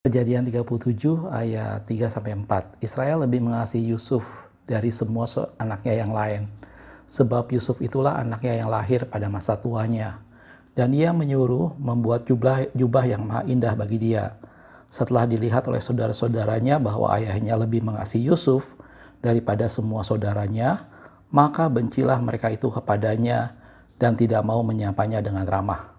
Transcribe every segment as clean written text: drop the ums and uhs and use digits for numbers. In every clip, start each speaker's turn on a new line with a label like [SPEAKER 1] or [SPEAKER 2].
[SPEAKER 1] Kejadian 37 ayat 3-4. Israel lebih mengasihi Yusuf dari semua anaknya yang lain. Sebab Yusuf itulah anaknya yang lahir pada masa tuanya. Dan ia menyuruh membuat jubah yang maha indah bagi dia. Setelah dilihat oleh saudara-saudaranya bahwa ayahnya lebih mengasihi Yusuf daripada semua saudaranya, maka bencilah mereka itu kepadanya dan tidak mau menyapanya dengan ramah.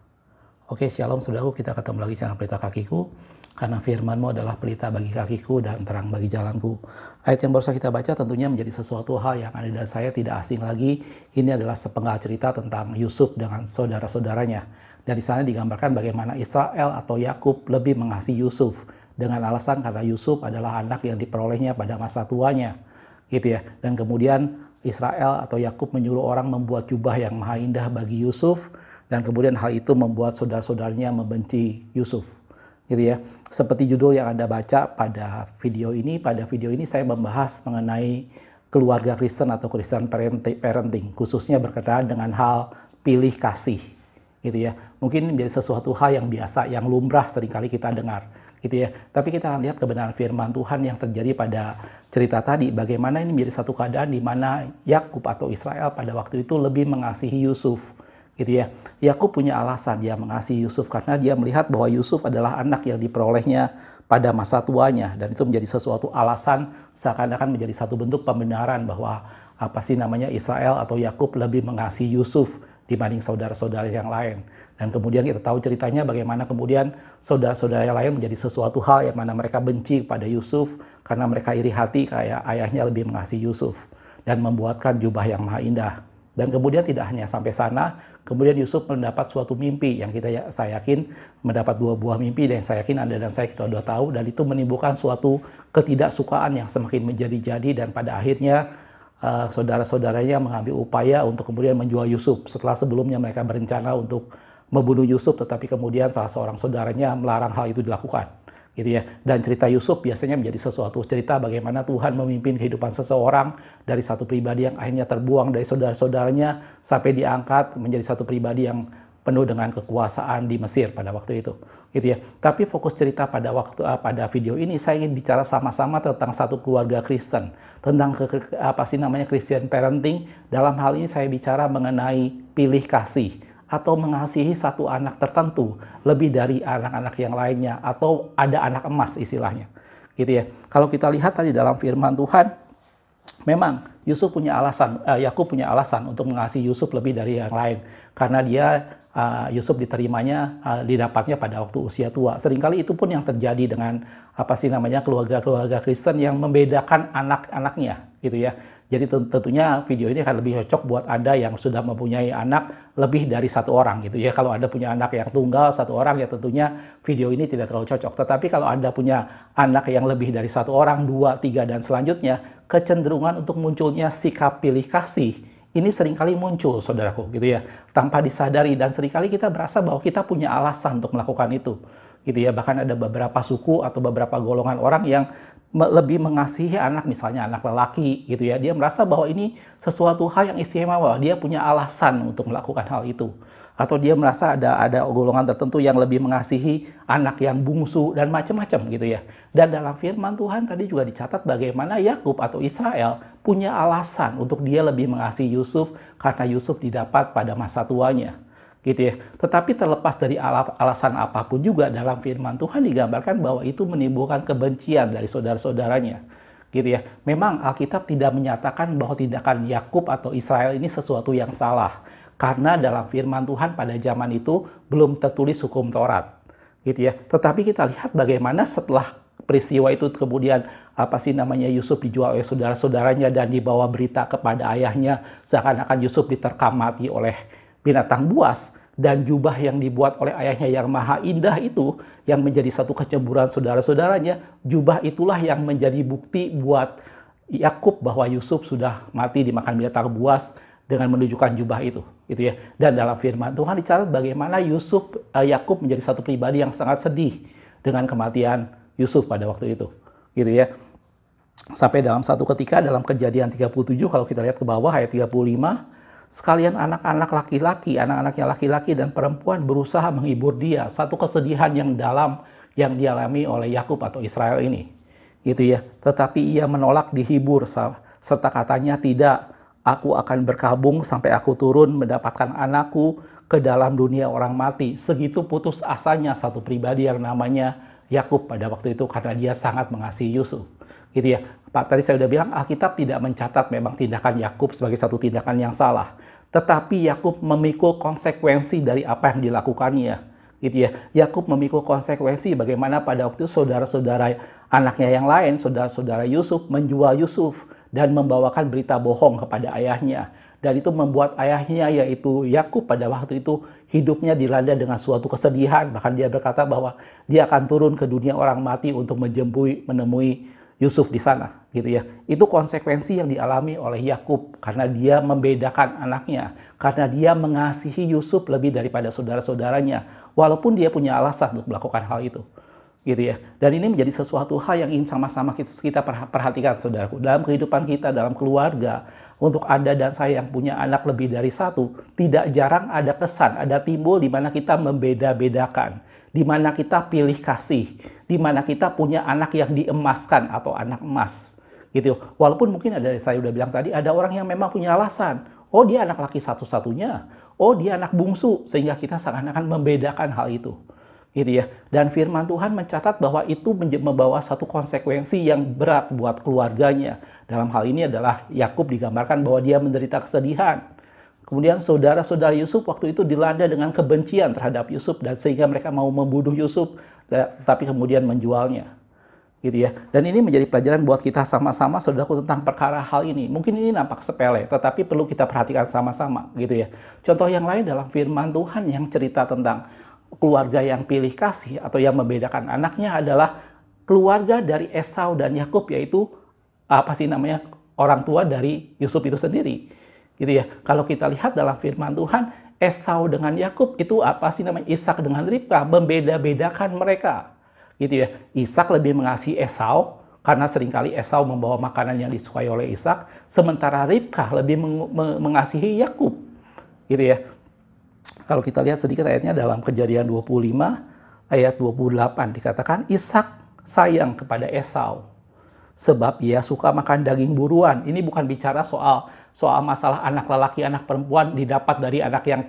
[SPEAKER 1] Oke, shalom saudaraku, kita ketemu lagi channel Pelita Kakiku. Karena firman-Mu adalah pelita bagi kakiku dan terang bagi jalanku. Ayat yang baru saja kita baca tentunya menjadi sesuatu hal yang Anda dan saya tidak asing lagi. Ini adalah sepenggal cerita tentang Yusuf dengan saudara-saudaranya. Dan di sana digambarkan bagaimana Israel atau Yakub lebih mengasihi Yusuf dengan alasan karena Yusuf adalah anak yang diperolehnya pada masa tuanya, gitu ya. Dan kemudian Israel atau Yakub menyuruh orang membuat jubah yang maha indah bagi Yusuf, dan kemudian hal itu membuat saudara-saudaranya membenci Yusuf. Gitu ya. Seperti judul yang Anda baca pada video ini saya membahas mengenai keluarga Kristen atau Christian parenting, khususnya berkaitan dengan hal pilih kasih, gitu ya. Mungkin menjadi sesuatu hal yang biasa, yang lumrah seringkali kita dengar, gitu ya. Tapi kita akan lihat kebenaran firman Tuhan yang terjadi pada cerita tadi, bagaimana ini menjadi satu keadaan di mana Yakub atau Israel pada waktu itu lebih mengasihi Yusuf. Gitu ya. Yakub punya alasan dia mengasihi Yusuf karena dia melihat bahwa Yusuf adalah anak yang diperolehnya pada masa tuanya, dan itu menjadi sesuatu alasan seakan-akan menjadi satu bentuk pembenaran bahwa Israel atau Yakub lebih mengasihi Yusuf dibanding saudara-saudara yang lain. Dan kemudian kita tahu ceritanya bagaimana kemudian saudara-saudara yang lain menjadi sesuatu hal yang mana mereka benci pada Yusuf karena mereka iri hati kayak ayahnya lebih mengasihi Yusuf dan membuatkan jubah yang maha indah. Dan kemudian tidak hanya sampai sana, kemudian Yusuf mendapat suatu mimpi yang saya yakin mendapat dua buah mimpi, dan saya yakin Anda dan saya kita sudah tahu, dan itu menimbulkan suatu ketidaksukaan yang semakin menjadi-jadi, dan pada akhirnya saudara-saudaranya mengambil upaya untuk kemudian menjual Yusuf setelah sebelumnya mereka berencana untuk membunuh Yusuf, tetapi kemudian salah seorang saudaranya melarang hal itu dilakukan. Gitu ya. Dan cerita Yusuf biasanya menjadi sesuatu cerita bagaimana Tuhan memimpin kehidupan seseorang dari satu pribadi yang akhirnya terbuang dari saudara-saudaranya sampai diangkat menjadi satu pribadi yang penuh dengan kekuasaan di Mesir pada waktu itu, gitu ya. Tapi fokus cerita pada video ini saya ingin bicara sama-sama tentang satu keluarga Kristen, tentang Christian parenting. Dalam hal ini saya bicara mengenai pilih kasih atau mengasihi satu anak tertentu lebih dari anak-anak yang lainnya, atau ada anak emas istilahnya, gitu ya. Kalau kita lihat tadi dalam firman Tuhan, memang Yakub punya alasan untuk mengasihi Yusuf lebih dari yang lain, karena Yusuf didapatnya pada waktu usia tua. Seringkali itu pun yang terjadi dengan keluarga-keluarga Kristen yang membedakan anak-anaknya, gitu ya. Jadi tentunya video ini akan lebih cocok buat Anda yang sudah mempunyai anak lebih dari satu orang, gitu ya. Kalau Anda punya anak yang tunggal satu orang, ya tentunya video ini tidak terlalu cocok. Tetapi kalau Anda punya anak yang lebih dari satu orang, 2, 3, dan selanjutnya, kecenderungan untuk munculnya sikap pilih kasih ini seringkali muncul, saudaraku, gitu ya, tanpa disadari, dan seringkali kita berasa bahwa kita punya alasan untuk melakukan itu, gitu ya. Bahkan ada beberapa suku atau beberapa golongan orang yang lebih mengasihi anak, misalnya anak lelaki, gitu ya. Dia merasa bahwa ini sesuatu hal yang istimewa, dia punya alasan untuk melakukan hal itu. Atau dia merasa ada golongan tertentu yang lebih mengasihi anak yang bungsu dan macam-macam, gitu ya. Dan dalam firman Tuhan tadi juga dicatat bagaimana Yakub atau Israel punya alasan untuk dia lebih mengasihi Yusuf karena Yusuf didapat pada masa tuanya, gitu ya. Tetapi terlepas dari alasan apapun juga, dalam firman Tuhan digambarkan bahwa itu menimbulkan kebencian dari saudara-saudaranya, gitu ya. Memang Alkitab tidak menyatakan bahwa tindakan Yakub atau Israel ini sesuatu yang salah, karena dalam firman Tuhan pada zaman itu belum tertulis hukum Taurat, gitu ya. Tetapi kita lihat bagaimana setelah peristiwa itu kemudian Yusuf dijual oleh saudara-saudaranya dan dibawa berita kepada ayahnya seakan-akan Yusuf diterkam mati oleh binatang buas, dan jubah yang dibuat oleh ayahnya yang maha indah itu yang menjadi satu kecemburuan saudara-saudaranya, jubah itulah yang menjadi bukti buat Yakub bahwa Yusuf sudah mati dimakan binatang buas dengan menunjukkan jubah itu, gitu ya. Dan dalam firman Tuhan dicatat bagaimana Yakub menjadi satu pribadi yang sangat sedih dengan kematian Yusuf pada waktu itu, gitu ya. Sampai dalam satu ketika dalam Kejadian 37, kalau kita lihat ke bawah ayat 35, sekalian anak-anak yang laki-laki dan perempuan berusaha menghibur dia. Satu kesedihan yang dalam yang dialami oleh Yakub atau Israel ini. Gitu ya. Tetapi ia menolak dihibur serta katanya, tidak, aku akan berkabung sampai aku turun mendapatkan anakku ke dalam dunia orang mati. Segitu putus asanya satu pribadi yang namanya Yakub pada waktu itu karena dia sangat mengasihi Yusuf. Gitu ya. Pak, tadi saya sudah bilang Alkitab tidak mencatat memang tindakan Yakub sebagai satu tindakan yang salah. Tetapi Yakub memikul konsekuensi dari apa yang dilakukannya, gitu ya. Yakub memikul konsekuensi bagaimana pada waktu itu saudara-saudara anaknya yang lain, saudara-saudara Yusuf menjual Yusuf dan membawakan berita bohong kepada ayahnya. Dan itu membuat ayahnya, yaitu Yakub pada waktu itu hidupnya dilanda dengan suatu kesedihan. Bahkan dia berkata bahwa dia akan turun ke dunia orang mati untuk menemui Yusuf di sana, gitu ya. Itu konsekuensi yang dialami oleh Yakub karena dia membedakan anaknya, karena dia mengasihi Yusuf lebih daripada saudara-saudaranya, walaupun dia punya alasan untuk melakukan hal itu, gitu ya. Dan ini menjadi sesuatu hal yang ingin sama-sama kita perhatikan, saudaraku, dalam kehidupan kita, dalam keluarga. Untuk Anda dan saya yang punya anak lebih dari satu, tidak jarang ada kesan, ada timbul di mana kita membeda-bedakan, di mana kita pilih kasih, di mana kita punya anak yang diemaskan atau anak emas, gitu. Walaupun mungkin ada, saya udah bilang tadi, ada orang yang memang punya alasan. Oh, dia anak laki satu-satunya. Oh, dia anak bungsu, sehingga kita seakan-akan membedakan hal itu, gitu ya. Dan firman Tuhan mencatat bahwa itu membawa satu konsekuensi yang berat buat keluarganya. Dalam hal ini adalah Yakub digambarkan bahwa dia menderita kesedihan. Kemudian saudara-saudara Yusuf waktu itu dilanda dengan kebencian terhadap Yusuf dan sehingga mereka mau membunuh Yusuf, tapi kemudian menjualnya, gitu ya. Dan ini menjadi pelajaran buat kita sama-sama, saudaraku, tentang perkara hal ini. Mungkin ini nampak sepele, tetapi perlu kita perhatikan sama-sama, gitu ya. Contoh yang lain dalam firman Tuhan yang cerita tentang keluarga yang pilih kasih atau yang membedakan anaknya adalah keluarga dari Esau dan Yakub, yaitu orang tua dari Yusuf itu sendiri. Gitu ya. Kalau kita lihat dalam firman Tuhan, Esau dengan Yakub itu Ishak dengan Ribka membeda-bedakan mereka. Gitu ya. Ishak lebih mengasihi Esau karena seringkali Esau membawa makanan yang disukai oleh Ishak, sementara Ribka lebih mengasihi Yakub. Gitu ya. Kalau kita lihat sedikit ayatnya dalam Kejadian 25 ayat 28 dikatakan Ishak sayang kepada Esau sebab ia suka makan daging buruan. Ini bukan bicara soal masalah anak lelaki, anak perempuan didapat dari anak yang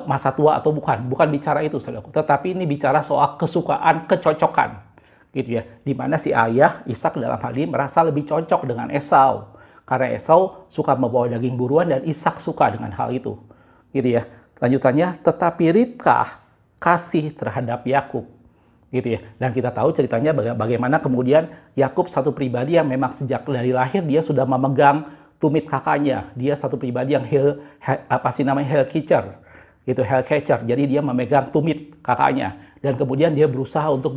[SPEAKER 1] masa tua atau bukan bicara itu, saudaraku. Tetapi ini bicara soal kesukaan, kecocokan, gitu ya. Di mana si ayah Ishak dalam hal ini merasa lebih cocok dengan Esau karena Esau suka membawa daging buruan dan Ishak suka dengan hal itu, gitu ya. Lanjutannya, tetapi Ribka kasih terhadap Yakub, gitu ya. Dan kita tahu ceritanya bagaimana kemudian Yakub satu pribadi yang memang sejak dari lahir dia sudah memegang tumit kakaknya. Dia satu pribadi yang heel catcher, gitu, heel catcher. Jadi dia memegang tumit kakaknya dan kemudian dia berusaha untuk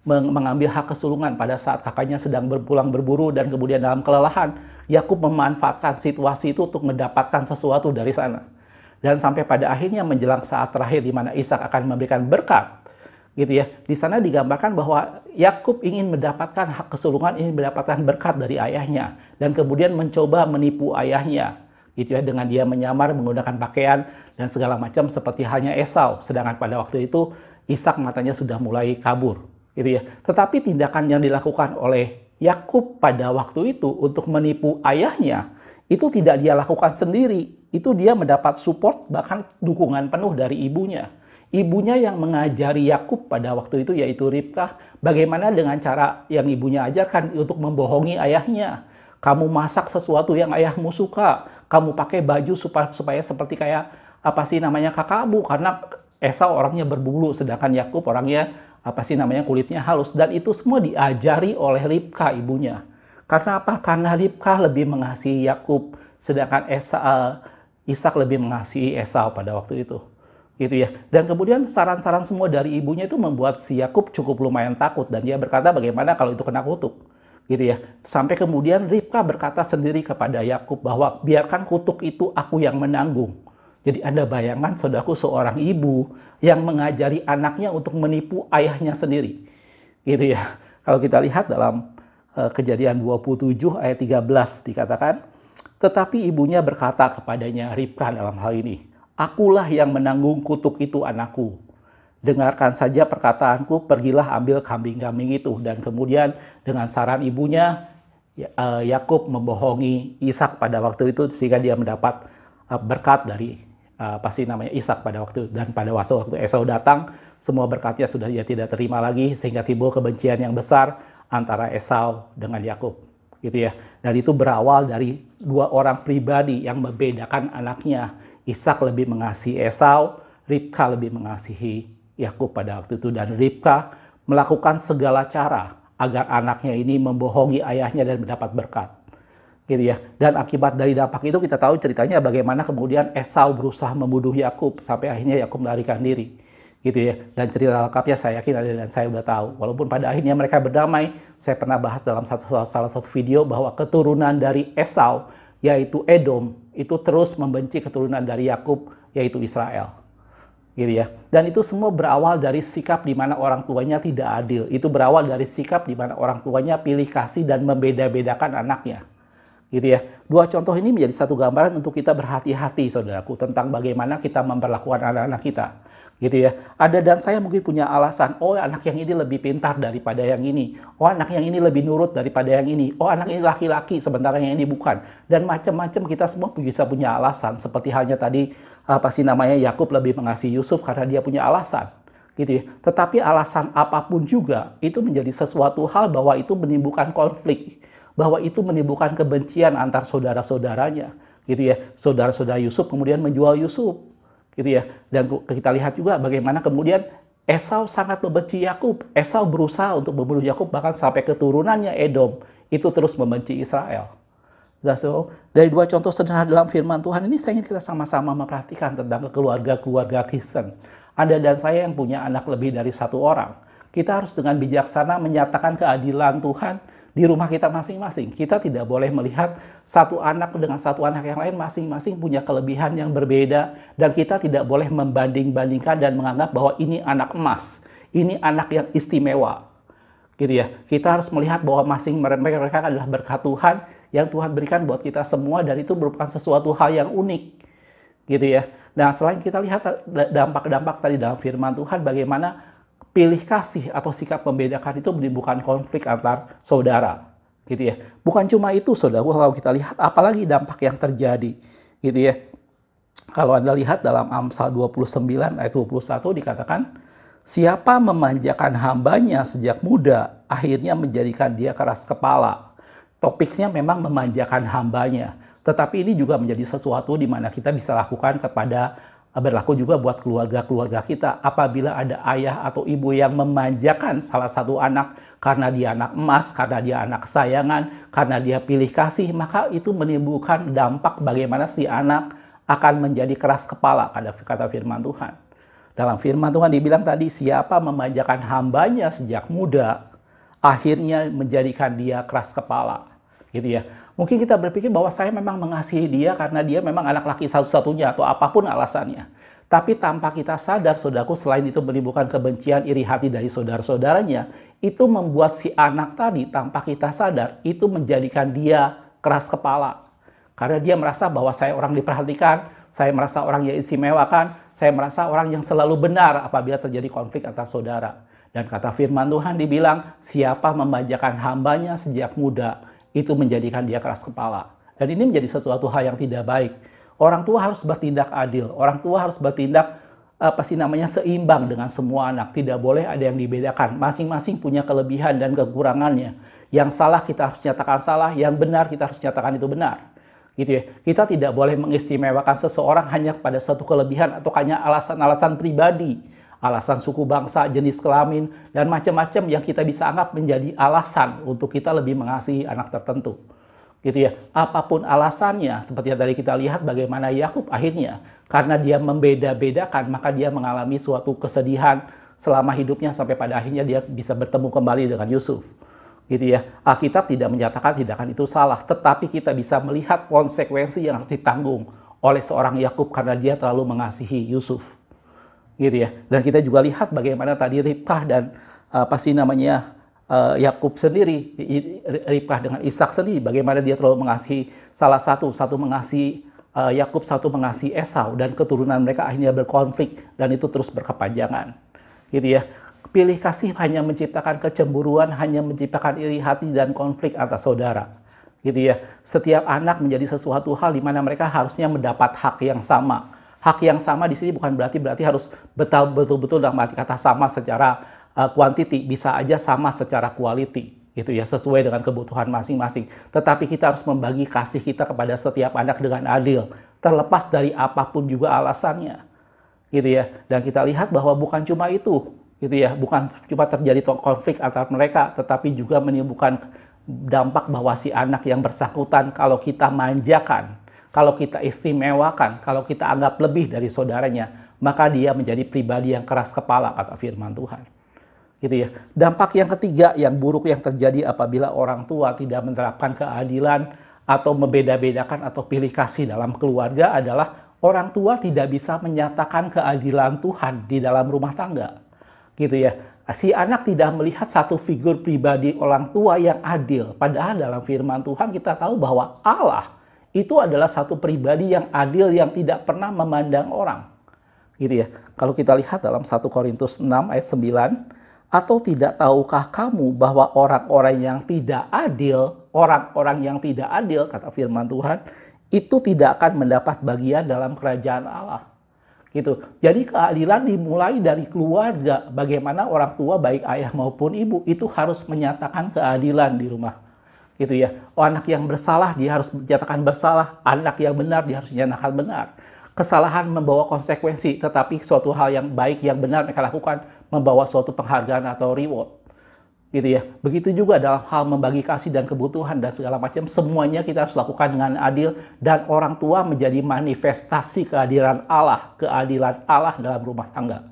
[SPEAKER 1] mengambil hak kesulungan pada saat kakaknya sedang berpulang berburu dan kemudian dalam kelelahan Yakub memanfaatkan situasi itu untuk mendapatkan sesuatu dari sana. Dan sampai pada akhirnya menjelang saat terakhir di mana Ishak akan memberikan berkat, gitu ya. Di sana digambarkan bahwa Yakub ingin mendapatkan hak kesulungan, ingin mendapatkan berkat dari ayahnya dan kemudian mencoba menipu ayahnya, gitu ya, dengan dia menyamar menggunakan pakaian dan segala macam seperti halnya Esau. Sedangkan pada waktu itu Ishak matanya sudah mulai kabur, gitu ya. Tetapi tindakan yang dilakukan oleh Yakub pada waktu itu untuk menipu ayahnya itu tidak dia lakukan sendiri. Itu dia mendapat support, bahkan dukungan penuh dari ibunya. Ibunya yang mengajari Yakub pada waktu itu, yaitu Ribka, bagaimana dengan cara yang ibunya ajarkan untuk membohongi ayahnya. Kamu masak sesuatu yang ayahmu suka. Kamu pakai baju supaya seperti kayak kakakmu. Karena Esau orangnya berbulu, sedangkan Yakub orangnya kulitnya halus. Dan itu semua diajari oleh Ribka, ibunya. Karena apa? Karena Ribka lebih mengasihi Yakub, sedangkan Ishak lebih mengasihi Esau pada waktu itu, gitu ya. Dan kemudian saran-saran semua dari ibunya itu membuat si Yakub cukup lumayan takut dan dia berkata bagaimana kalau itu kena kutuk, gitu ya. Sampai kemudian Ribka berkata sendiri kepada Yakub bahwa biarkan kutuk itu aku yang menanggung. Jadi Anda bayangkan, saudaraku, seorang ibu yang mengajari anaknya untuk menipu ayahnya sendiri, gitu ya. Kalau kita lihat dalam Kejadian 27 ayat 13 dikatakan, tetapi ibunya berkata kepadanya, Ribka dalam hal ini, akulah yang menanggung kutuk itu anakku. dengarkan saja perkataanku, pergilah ambil kambing-kambing itu. Dan kemudian dengan saran ibunya, Yakub membohongi Ishak pada waktu itu sehingga dia mendapat berkat dari Ishak pada waktu itu. Dan pada waktu Esau datang, semua berkatnya sudah dia tidak terima lagi sehingga timbul kebencian yang besar antara Esau dengan Yakub, gitu ya. Dan itu berawal dari dua orang pribadi yang membedakan anaknya. Ishak lebih mengasihi Esau, Ribka lebih mengasihi Yakub pada waktu itu, dan Ribka melakukan segala cara agar anaknya ini membohongi ayahnya dan mendapat berkat, gitu ya. Dan akibat dari dampak itu kita tahu ceritanya bagaimana kemudian Esau berusaha membunuh Yakub sampai akhirnya Yakub melarikan diri, gitu ya. Dan cerita lengkapnya saya yakin ada dan saya udah tahu. Walaupun pada akhirnya mereka berdamai, saya pernah bahas dalam salah satu video bahwa keturunan dari Esau yaitu Edom itu terus membenci keturunan dari Yakub yaitu Israel. Gitu ya. Dan itu semua berawal dari sikap di mana orang tuanya tidak adil. Itu berawal dari sikap di mana orang tuanya pilih kasih dan membeda-bedakan anaknya. Gitu ya. Dua contoh ini menjadi satu gambaran untuk kita berhati-hati, saudaraku, tentang bagaimana kita memperlakukan anak-anak kita. Gitu ya. Ada dan saya mungkin punya alasan, oh anak yang ini lebih pintar daripada yang ini. Oh anak yang ini lebih nurut daripada yang ini. Oh anak ini laki-laki sementara yang ini bukan. Dan macam-macam kita semua bisa punya alasan. Seperti halnya tadi Yakub lebih mengasihi Yusuf karena dia punya alasan. Gitu ya. Tetapi alasan apapun juga itu menjadi sesuatu hal bahwa itu menimbulkan konflik. Bahwa itu menimbulkan kebencian antar saudara-saudaranya. Gitu ya. Saudara-saudara Yusuf kemudian menjual Yusuf. Gitu ya. Dan kita lihat juga bagaimana kemudian Esau sangat membenci Yakub. Esau berusaha untuk membunuh Yakub, bahkan sampai keturunannya Edom itu terus membenci Israel. So, dari dua contoh sederhana dalam firman Tuhan ini saya ingin kita sama-sama memperhatikan tentang keluarga-keluarga Kristen. Anda dan saya yang punya anak lebih dari satu orang, kita harus dengan bijaksana menyatakan keadilan Tuhan di rumah kita masing-masing. Kita tidak boleh melihat satu anak dengan satu anak yang lain, masing-masing punya kelebihan yang berbeda, dan kita tidak boleh membanding-bandingkan dan menganggap bahwa ini anak emas, ini anak yang istimewa. Gitu ya. Kita harus melihat bahwa mereka adalah berkat Tuhan yang Tuhan berikan buat kita semua, dan itu merupakan sesuatu hal yang unik. Gitu ya. Nah, selain kita lihat dampak-dampak tadi dalam firman Tuhan, bagaimana pilih kasih atau sikap membedakan itu menimbulkan konflik antar saudara, gitu ya. Bukan cuma itu, saudara, kalau kita lihat apalagi dampak yang terjadi, gitu ya. Kalau Anda lihat dalam Amsal 29 ayat 21 dikatakan, siapa memanjakan hambanya sejak muda, akhirnya menjadikan dia keras kepala. Topiknya memang memanjakan hambanya, tetapi ini juga menjadi sesuatu di mana kita bisa lakukan berlaku juga buat keluarga-keluarga kita. Apabila ada ayah atau ibu yang memanjakan salah satu anak karena dia anak emas, karena dia anak kesayangan, karena dia pilih kasih, maka itu menimbulkan dampak bagaimana si anak akan menjadi keras kepala, kata firman Tuhan. Dalam firman Tuhan dibilang tadi, siapa memanjakan hambanya sejak muda, akhirnya menjadikan dia keras kepala. Gitu ya. Mungkin kita berpikir bahwa saya memang mengasihi dia karena dia memang anak laki satu-satunya atau apapun alasannya. Tapi tanpa kita sadar, saudaraku, selain itu menimbulkan kebencian, iri hati dari saudara-saudaranya, itu membuat si anak tadi tanpa kita sadar, itu menjadikan dia keras kepala. Karena dia merasa bahwa saya orang diperhatikan, saya merasa orang yang istimewakan, saya merasa orang yang selalu benar apabila terjadi konflik antar saudara. Dan kata firman Tuhan dibilang, siapa memanjakan hambanya sejak muda, itu menjadikan dia keras kepala. Dan ini menjadi sesuatu hal yang tidak baik. Orang tua harus bertindak adil. Orang tua harus bertindak seimbang dengan semua anak. Tidak boleh ada yang dibedakan. Masing-masing punya kelebihan dan kekurangannya. Yang salah kita harus nyatakan salah, yang benar kita harus nyatakan itu benar. Gitu ya. Kita tidak boleh mengistimewakan seseorang hanya pada satu kelebihan atau hanya alasan-alasan pribadi. Alasan suku bangsa, jenis kelamin, dan macam-macam yang kita bisa anggap menjadi alasan untuk kita lebih mengasihi anak tertentu. Gitu ya. Apapun alasannya, seperti yang tadi kita lihat bagaimana Yakub akhirnya, karena dia membeda-bedakan, maka dia mengalami suatu kesedihan selama hidupnya sampai pada akhirnya dia bisa bertemu kembali dengan Yusuf. Gitu ya. Alkitab tidak menyatakan tindakan itu salah, tetapi kita bisa melihat konsekuensi yang harus ditanggung oleh seorang Yakub karena dia terlalu mengasihi Yusuf. Gitu ya. Dan kita juga lihat bagaimana tadi Ribkah dan Yakub sendiri, Ribkah dengan Ishak sendiri, bagaimana dia terlalu mengasihi satu mengasihi Yakub, satu mengasihi Esau, dan keturunan mereka akhirnya berkonflik dan itu terus berkepanjangan. gitu ya. Pilih kasih hanya menciptakan kecemburuan, hanya menciptakan iri hati dan konflik antar saudara, gitu ya. Setiap anak menjadi sesuatu hal di mana mereka harusnya mendapat hak yang sama. Hak yang sama di sini bukan berarti harus betul-betul dalam arti kata sama secara quantity, bisa aja sama secara quality, gitu ya, sesuai dengan kebutuhan masing-masing. Tetapi kita harus membagi kasih kita kepada setiap anak dengan adil, terlepas dari apapun juga alasannya, gitu ya. Dan kita lihat bahwa bukan cuma itu, gitu ya, bukan cuma terjadi konflik antar mereka, tetapi juga menimbulkan dampak bahwa si anak yang bersangkutan, kalau kita manjakan, kalau kita istimewakan, kalau kita anggap lebih dari saudaranya, maka dia menjadi pribadi yang keras kepala, kata firman Tuhan. Gitu ya. Dampak yang ketiga yang buruk yang terjadi apabila orang tua tidak menerapkan keadilan atau membeda-bedakan atau pilih kasih dalam keluarga adalah orang tua tidak bisa menyatakan keadilan Tuhan di dalam rumah tangga. Gitu ya. Si anak tidak melihat satu figur pribadi orang tua yang adil. Padahal dalam firman Tuhan kita tahu bahwa Allah itu adalah satu pribadi yang adil yang tidak pernah memandang orang. Gitu ya. Kalau kita lihat dalam 1 Korintus 6 ayat 9, atau tidak tahukah kamu bahwa orang-orang yang tidak adil, kata firman Tuhan, itu tidak akan mendapat bagian dalam kerajaan Allah. Gitu. Jadi keadilan dimulai dari keluarga. Bagaimana orang tua baik ayah maupun ibu itu harus menyatakan keadilan di rumah. Gitu ya. Anak yang bersalah dia harus menyatakan bersalah, anak yang benar dia harus menyatakan benar. Kesalahan membawa konsekuensi, tetapi suatu hal yang baik, yang benar mereka lakukan membawa suatu penghargaan atau reward. Gitu ya. Begitu juga dalam hal membagi kasih dan kebutuhan dan segala macam, semuanya kita harus lakukan dengan adil, dan orang tua menjadi manifestasi kehadiran Allah dalam rumah tangga.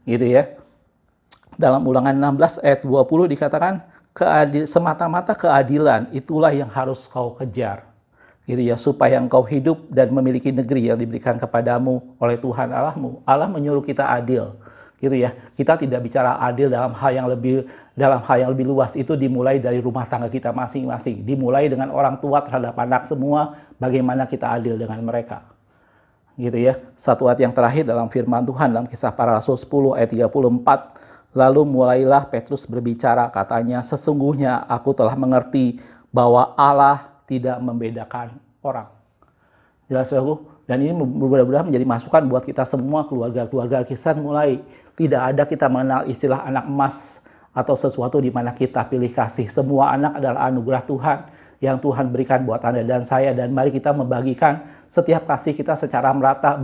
[SPEAKER 1] Gitu ya. Dalam Ulangan 16 ayat 20 dikatakan, semata-mata keadilan itulah yang harus kau kejar. Gitu ya, supaya engkau hidup dan memiliki negeri yang diberikan kepadamu oleh Tuhan Allahmu. Allah menyuruh kita adil, gitu ya. Kita tidak bicara adil dalam hal yang lebih luas. Itu dimulai dari rumah tangga kita masing-masing. Dimulai dengan orang tua terhadap anak semua, bagaimana kita adil dengan mereka. Gitu ya. Satu ayat yang terakhir dalam firman Tuhan dalam Kisah Para Rasul 10 ayat 34. Lalu mulailah Petrus berbicara, katanya, sesungguhnya aku telah mengerti bahwa Allah tidak membedakan orang. Jelas aku? Dan ini mudah-mudahan menjadi masukan buat kita semua, keluarga-keluarga Kisan, mulai tidak ada kita mengenal istilah anak emas atau sesuatu di mana kita pilih kasih. Semua anak adalah anugerah Tuhan yang Tuhan berikan buat Anda dan saya, dan mari kita membagikan setiap kasih kita secara merata,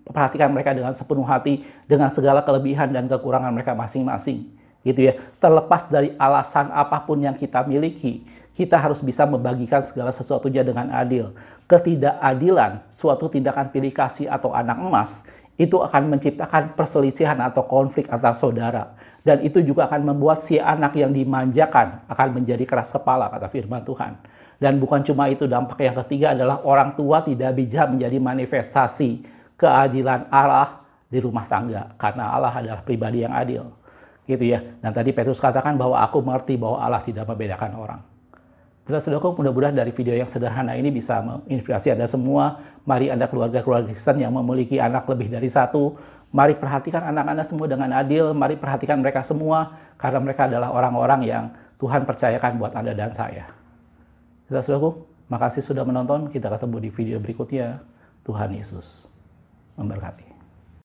[SPEAKER 1] perhatikan mereka dengan sepenuh hati, dengan segala kelebihan dan kekurangan mereka masing-masing. Gitu ya. Terlepas dari alasan apapun yang kita miliki, kita harus bisa membagikan segala sesuatunya dengan adil. Ketidakadilan, suatu tindakan pilih kasih atau anak emas, itu akan menciptakan perselisihan atau konflik antar saudara. Dan itu juga akan membuat si anak yang dimanjakan akan menjadi keras kepala, kata firman Tuhan. Dan bukan cuma itu, dampak yang ketiga adalah orang tua tidak bisa menjadi manifestasi keadilan Allah di rumah tangga. Karena Allah adalah pribadi yang adil. Gitu ya. Dan tadi Petrus katakan bahwa aku mengerti bahwa Allah tidak membedakan orang. Saudara-saudaraku, mudah-mudahan dari video yang sederhana ini bisa menginspirasi Anda semua. Mari Anda keluarga-keluarga Kristen yang memiliki anak lebih dari satu, mari perhatikan anak Anda semua dengan adil. Mari perhatikan mereka semua, karena mereka adalah orang-orang yang Tuhan percayakan buat Anda dan saya. Saudara-saudaraku, makasih sudah menonton. Kita ketemu di video berikutnya. Tuhan Yesus memberkati.